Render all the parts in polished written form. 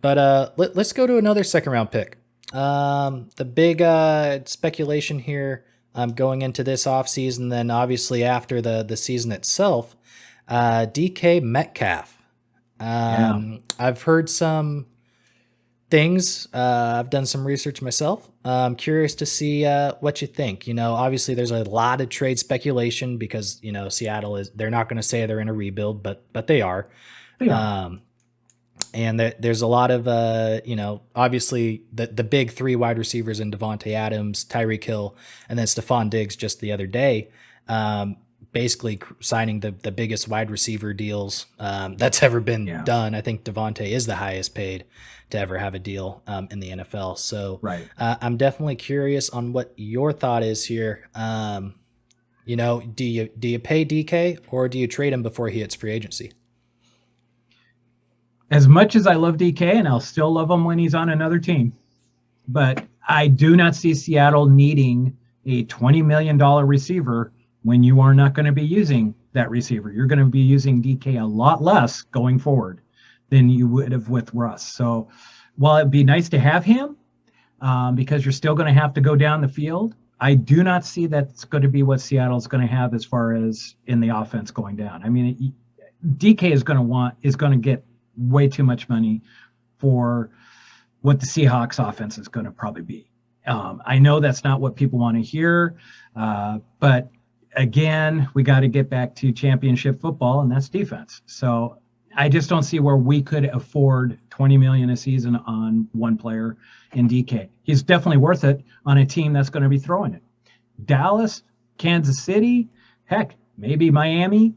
But let's go to another second round pick. The big speculation here going into this offseason, then obviously after the season itself, DK Metcalf. Yeah. I've heard some things. I've done some research myself. I'm curious to see what you think. Obviously there's a lot of trade speculation because Seattle they're not going to say they're in a rebuild, but they are. They are. Um, and there's a lot of obviously the big three wide receivers in Devontae Adams, Tyreek Hill, and then Stephon Diggs just the other day. Basically signing the biggest wide receiver deals that's ever been Yeah. done. I think Devontae is the highest paid to ever have a deal in the NFL. So Right. I'm definitely curious on what your thought is here. Do you pay DK or do you trade him before he hits free agency? As much as I love DK, and I'll still love him when he's on another team, but I do not see Seattle needing a $20 million receiver when you are not going to be using that receiver. You're going to be using DK a lot less going forward than you would have with Russ. So while it'd be nice to have him, because you're still going to have to go down the field, I do not see that's going to be what Seattle's going to have as far as in the offense going down. I mean, DK is going to get way too much money for what the Seahawks offense is going to probably be. I know that's not what people want to hear, but again, we got to get back to championship football, and that's defense. So I just don't see where we could afford 20 million a season on one player in DK. He's definitely worth it on a team that's going to be throwing it. Dallas, Kansas City, heck, maybe Miami.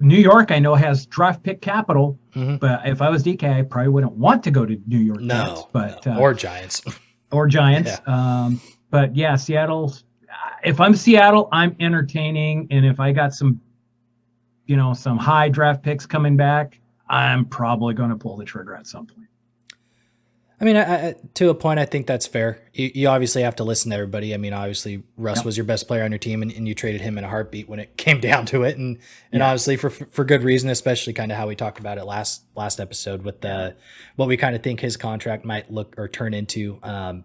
New York, I know, has draft pick capital, Mm-hmm. but if I was DK, I probably wouldn't want to go to New York Jets, No, but or Giants. or Giants. Yeah. But yeah, Seattle's. If I'm Seattle, I'm entertaining, and if I got some high draft picks coming back, I'm probably going to pull the trigger at some point. I mean, to a point, I think that's fair. You obviously have to listen to everybody. I mean, obviously, Russ Yep. was your best player on your team, and you traded him in a heartbeat when it came down to it, and Yeah. obviously for good reason, especially kind of how we talked about it last episode with Yeah. what we kind of think his contract might look or turn into,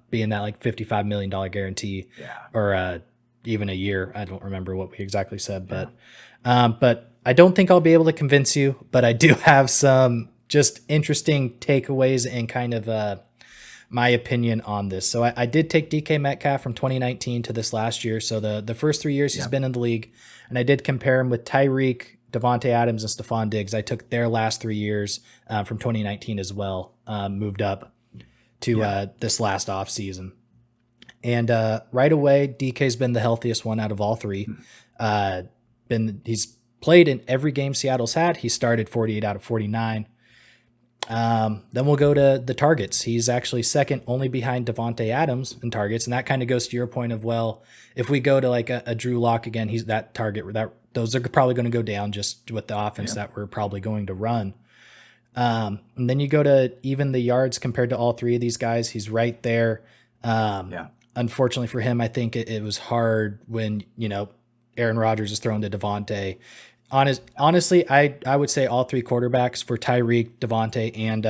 being that like $55 million guarantee, Yeah. or even a year. I don't remember what we exactly said, Yeah. but I don't think I'll be able to convince you. But I do have some just interesting takeaways and kind of my opinion on this. So I did take DK Metcalf from 2019 to this last year. So the first 3 years he's Yep. been in the league, and I did compare him with Tyreek, Devontae Adams, and Stephon Diggs. I took their last 3 years from 2019 as well, moved up to Yeah. this last off season. And right away, DK's been the healthiest one out of all three. He's played in every game Seattle's had. He started 48 out of 49. Then we'll go to the targets. He's actually second only behind Devontae Adams in targets. And that kind of goes to your point of, well, if we go to like a Drew Lock again, he's that target that those are probably going to go down just with the offense Yep. that we're probably going to run. And then you go to even the yards compared to all three of these guys. He's right there. Yeah. Unfortunately for him, I think it was hard when, Aaron Rodgers is thrown to Devontae. Honestly, I would say all three quarterbacks for Tyreek, Devontae, and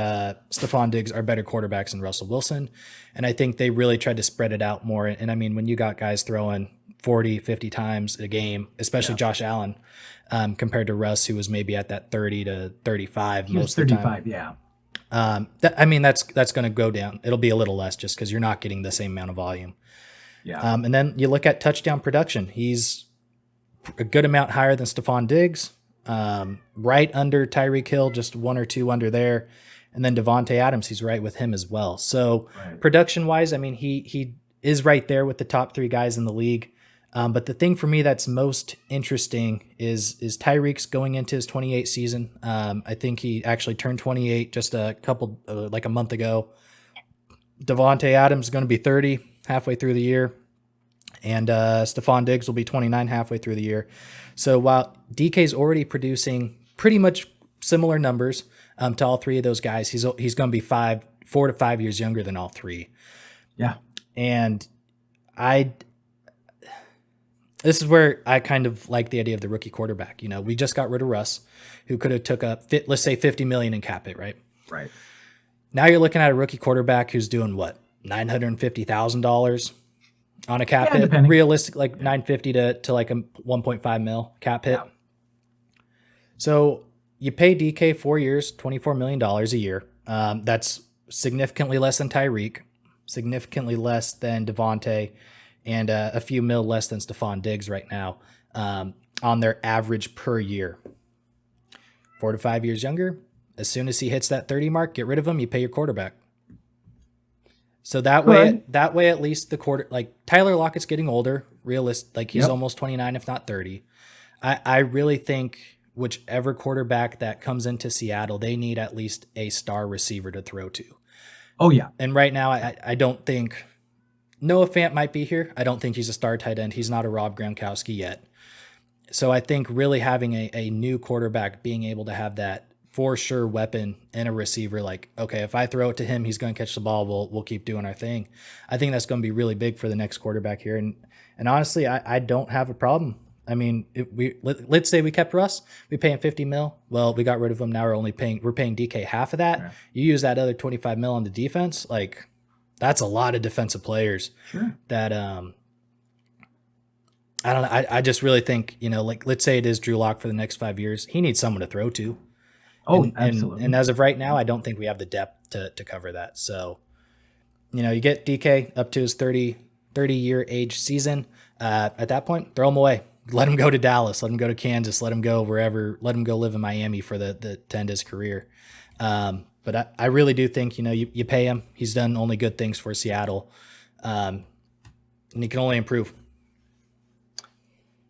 Stephon Diggs are better quarterbacks than Russell Wilson. And I think they really tried to spread it out more. And I mean, when you got guys throwing 40, 50 times a game, especially Yeah. Josh Allen, compared to Russ, who was maybe at that 30 to 35 He was most of the time. 35. Yeah. I mean, that's going to go down. It'll be a little less just because you're not getting the same amount of volume. Yeah. And then you look at touchdown production. He's a good amount higher than Stephon Diggs, right under Tyreek Hill, just one or two under there. And then Devontae Adams, he's right with him as well. So Right. production wise, I mean, he is right there with the top three guys in the league. But the thing for me that's most interesting is Tyreek's going into his 28 season. I think he actually turned 28 just a couple, like a month ago. Devontae Adams is going to be 30 halfway through the year. And Stephon Diggs will be 29 halfway through the year. So while DK's already producing pretty much similar numbers to all three of those guys, he's going to be 4 to 5 years younger than all three. Yeah. And I this is where I kind of like the idea of the rookie quarterback. You know, we just got rid of Russ, who could have took let's say $50 million in cap hit, right? Right. Now you're looking at a rookie quarterback who's doing what, $950,000 on a cap hit, depending. realistic, like 950 to like a 1.5 mil cap hit. Yeah. So you pay DK 4 years, $24 million a year. That's significantly less than Tyreek, significantly less than Devontae, and a few mil less than Stephon Diggs right now on their average per year. 4 to 5 years younger, as soon as he hits that 30 mark, get rid of him, you pay your quarterback. So that way at least Tyler Lockett's getting older, like he's almost 29, if not 30. I really think whichever quarterback that comes into Seattle, they need at least a star receiver to throw to. Oh, yeah. And right now, I don't think Noah Fant might be here. I don't think he's a star tight end. He's not a Rob Gronkowski yet. So I think really having a new quarterback, being able to have that for sure weapon and a receiver, like, okay, if I throw it to him, he's going to catch the ball. We'll keep doing our thing. I think that's going to be really big for the next quarterback here. And honestly, I don't have a problem. I mean, let's say we kept Russ, we pay him 50 mil. Well, we got rid of him. Now we're paying DK half of that. Right. You use that other 25 mil on the defense. Like, that's a lot of defensive players. Sure. That, I don't know. I just really think, you know, like, let's say it is Drew Lock for the next 5 years. He needs someone to throw to. Oh, absolutely. And as of right now, I don't think we have the depth to cover that. So, you know, you get DK up to his 30-year age season. At that point, throw him away. Let him go to Dallas. Let him go to Kansas. Let him go wherever. Let him go live in Miami for to end his career. But I really do think, you know, you pay him. He's done only good things for Seattle. And he can only improve.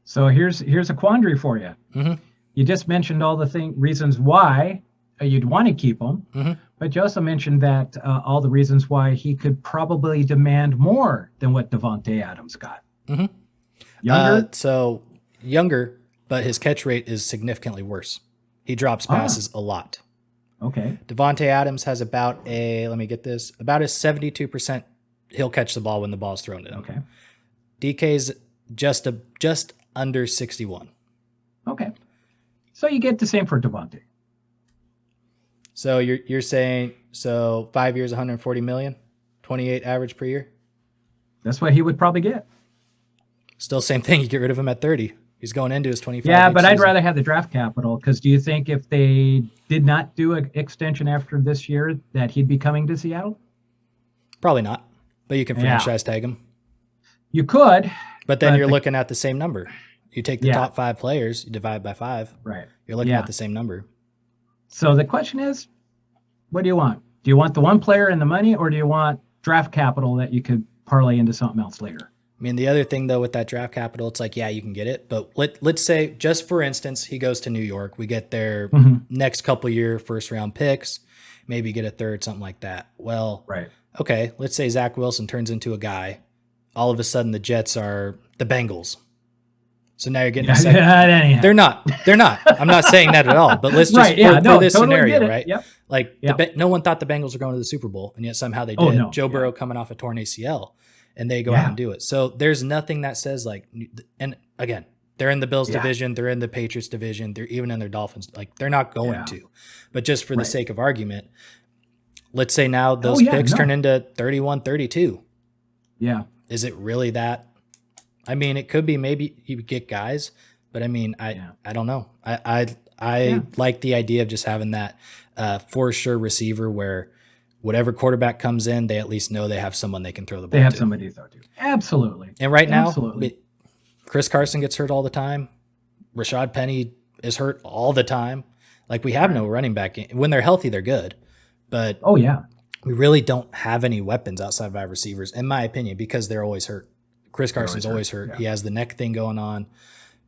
So here's a quandary for you. Mm-hmm. You just mentioned all the reasons why you'd want to keep him, mm-hmm. but you also mentioned that all the reasons why he could probably demand more than what Davante Adams got. Mm-hmm. Younger? Younger, but his catch rate is significantly worse. He drops passes a lot. Okay. Davante Adams has about a 72% he'll catch the ball when the ball's thrown to him. Okay. DK's just under 61. Okay. So you get the same for Davante. So you're saying 5 years, 140 million, 28 average per year? That's what he would probably get. Still same thing. You get rid of him at 30. He's going into his 25. Yeah, but I'd rather have the draft capital, because do you think if they did not do an extension after this year that he'd be coming to Seattle? Probably not, but you can franchise tag him. You could. But then you're looking at the same number. You take the top 5 players, you divide by 5. Right. You're looking at the same number. So the question is, what do you want? Do you want the one player and the money, or do you want draft capital that you could parlay into something else later? I mean, the other thing, though, with that draft capital, it's like, yeah, you can get it. But let's say, just for instance, he goes to New York. We get their next couple year first-round picks, maybe get a third, something like that. Well, okay, let's say Zach Wilson turns into a guy. All of a sudden, the Jets are the Bengals. So now you're getting a second. They're not. I'm not saying that at all. But let's just for this scenario, right? Yep. Like no one thought the Bengals were going to the Super Bowl, and yet somehow they did. No. Joe Burrow coming off a torn ACL, and they go out and do it. So there's nothing that says like. And again, they're in the Bills division. They're in the Patriots division. They're even in their Dolphins. Like they're not going to. But just for the sake of argument, let's say now those picks turn into 31-32. Yeah. Is it really that? I mean, it could be maybe you get guys, but I mean, I don't know. I like the idea of just having that for sure receiver where whatever quarterback comes in, they at least know they have someone they can throw the ball to. They have somebody to throw to. Absolutely. And right now, Chris Carson gets hurt all the time. Rashad Penny is hurt all the time. Like we have no running back. When they're healthy, they're good. But we really don't have any weapons outside of wide receivers, in my opinion, because they're always hurt. Chris Carson's always hurt. Yeah. He has the neck thing going on.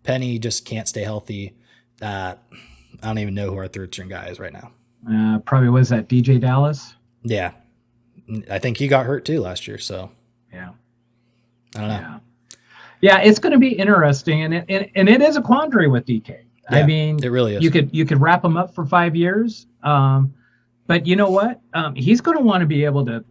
Penny just can't stay healthy. I don't even know who our third string guy is right now. Probably was that DJ Dallas. Yeah. I think he got hurt too last year. So yeah, I don't know. Yeah, it's going to be interesting. And it is a quandary with DK. Yeah, I mean, it really is. You could wrap him up for 5 years. But you know what? He's going to want to be able to,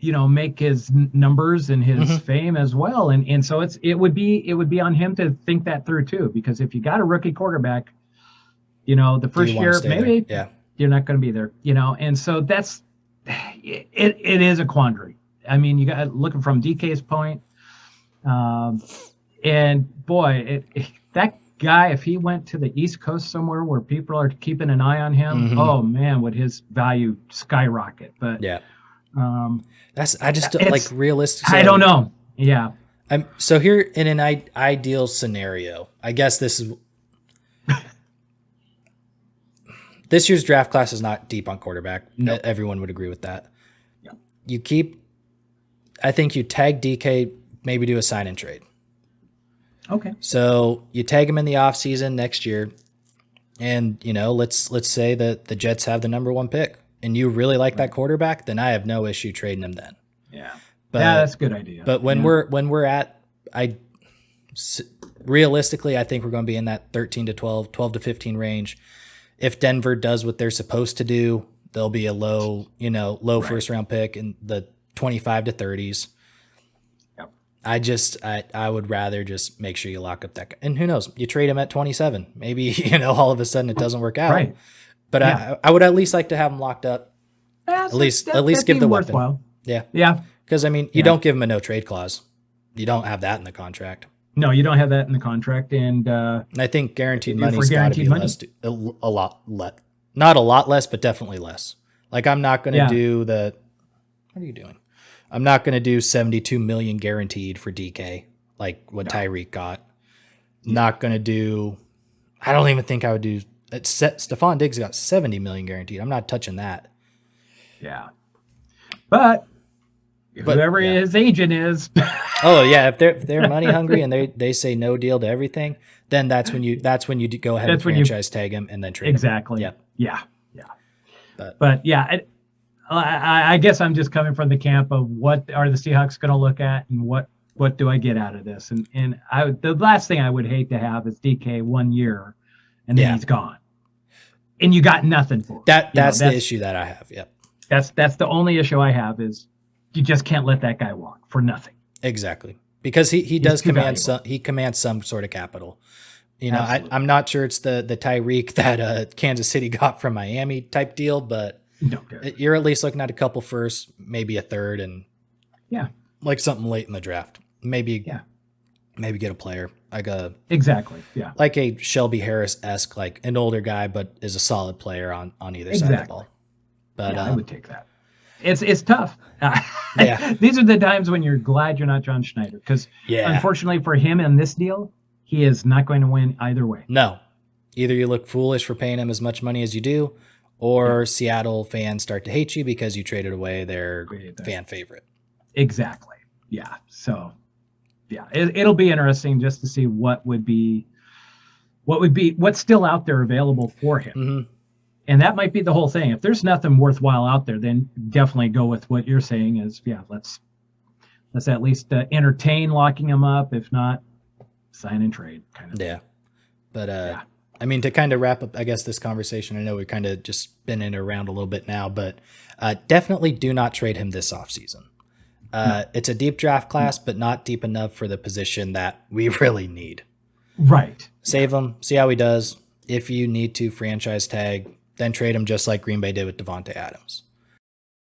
make his numbers and his fame as well. And so it would be on him to think that through too, because if you got a rookie quarterback, the first year, maybe you're not going to be there, and so that's, it is a quandary. I mean, you got looking from DK's point, and boy, that guy, if he went to the East Coast somewhere where people are keeping an eye on him, oh man, would his value skyrocket. But I just like realistic. I don't know. Yeah. So here in an ideal scenario, I guess this year's draft class is not deep on quarterback. No. Everyone would agree with that. Yeah. I think you tag DK, maybe do a sign and trade. Okay. So you tag him in the offseason next year, and let's say that the Jets have the number 1 pick, and you really like that quarterback, then I have no issue trading him then. Yeah. That's a good idea. But when we're at, realistically, I think we're going to be in that 13 to 12 to 15 range. If Denver does what they're supposed to do, there'll be a low first round pick in the 25 to 30s. I would rather just make sure you lock up that guy. And who knows, you trade him at 27. Maybe, all of a sudden it doesn't work out. Right. But I would at least like to have him locked up. At least give the weapon. Worthwhile. Yeah. Yeah. Because, you don't give him a no trade clause. You don't have that in the contract. No, you don't have that in the contract. And I think guaranteed money's got to be a lot less. Not a lot less, but definitely less. Like, I'm not going to do what are you doing? I'm not going to do 72 million guaranteed for DK, like what Tyreek got. Not going to do, I don't even think I would do, Stephon Diggs got 70 million guaranteed. I'm not touching that. Yeah. But whoever his agent is. Oh yeah. If they're money hungry and they say no deal to everything, then that's when you go ahead and franchise tag him and then trade him. Exactly. Yep. Yeah. But yeah, I guess I'm just coming from the camp of what are the Seahawks going to look at and what do I get out of this? And the last thing I would hate to have is DK 1 year and then he's gone. And you got nothing for him. That's the issue that I have. Yep. That's the only issue I have is you just can't let that guy walk for nothing. Exactly. Because he does command some sort of capital. I'm not sure it's the Tyreek that Kansas City got from Miami type deal, but you're at least looking at a couple firsts, maybe a third, and like something late in the draft. Maybe get a player like like a Shelby Harris-esque, like an older guy, but is a solid player on either side of the ball. But I would take that. It's tough. These are the times when you're glad you're not John Schneider, because unfortunately for him in this deal, he is not going to win either way. No, either you look foolish for paying him as much money as you do, or Seattle fans start to hate you because you traded away their fan favorite. Exactly. Yeah. So, it'll be interesting just to see what's still out there available for him. Mm-hmm. And that might be the whole thing. If there's nothing worthwhile out there, then definitely go with what you're saying is, let's at least entertain locking him up. If not, sign and trade kind of thing. But I mean, to kind of wrap up, I guess, this conversation, I know we've kind of just spinning it around a little bit now, but definitely do not trade him this offseason. It's a deep draft class, but not deep enough for the position that we really need. Right. Save him, see how he does. If you need to franchise tag, then trade him just like Green Bay did with Devontae Adams.